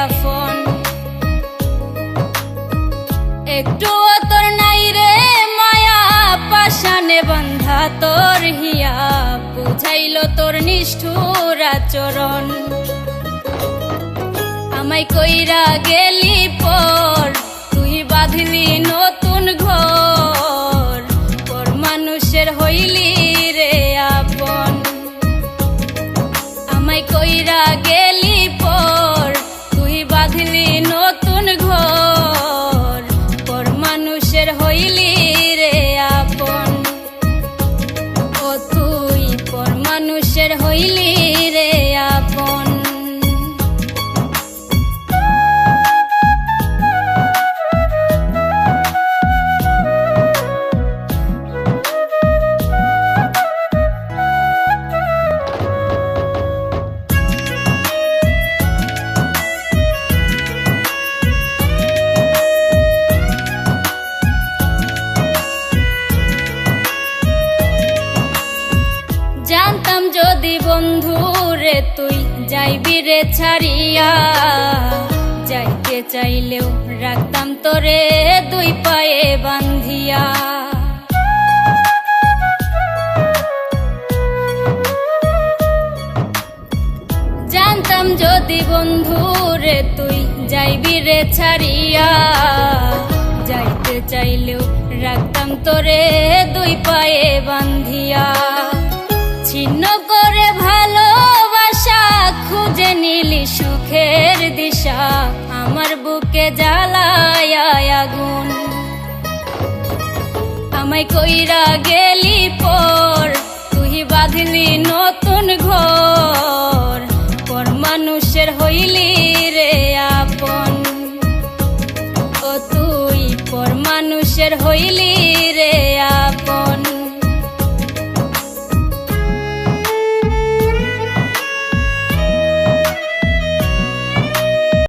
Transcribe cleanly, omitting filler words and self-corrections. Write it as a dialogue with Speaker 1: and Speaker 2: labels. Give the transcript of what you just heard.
Speaker 1: আপন। একটু তোর নাই রে মায়া, পাশানে বন্ধা তোর হিয়া, বুঝাইল তোর নিষ্ঠুর আচরণ। আমায় কইরা গেলি পর, তুই বাঁধলি নতুন ঘর, পর মানুষের হইলি রে আপন। আমায় কইরা গেলি পর, তুই বাঁধলি নতুন ঘর, পর মানুষের হইলি রে আপন। ও তুই পর মানুষের হইলি রে আপন। জানতাম যদি বন্ধু রে তুই যাইবি রে ছাড়িয়া, যাইতে চাইলেও রাখতাম তোরে দুই পায়ে বান্ধিয়া। জানতাম যদি বন্ধু রে তুই যাইবি রে ছাড়িয়া, যাইতে চাইলেও রাখতাম তোরে দুই পায়ে বান্ধিয়া। ছিন্ন করে ভালোবাসা, খুঁজে নিলি সুখের দিশা, আমার বুকে জ্বালায় আগুন। আমায় কইরা গেলি পর, তুই বাঁধলি নতুন ঘর, পর মানুষের হইলি রে আপন। ও তুই পর মানুষের হইলি রে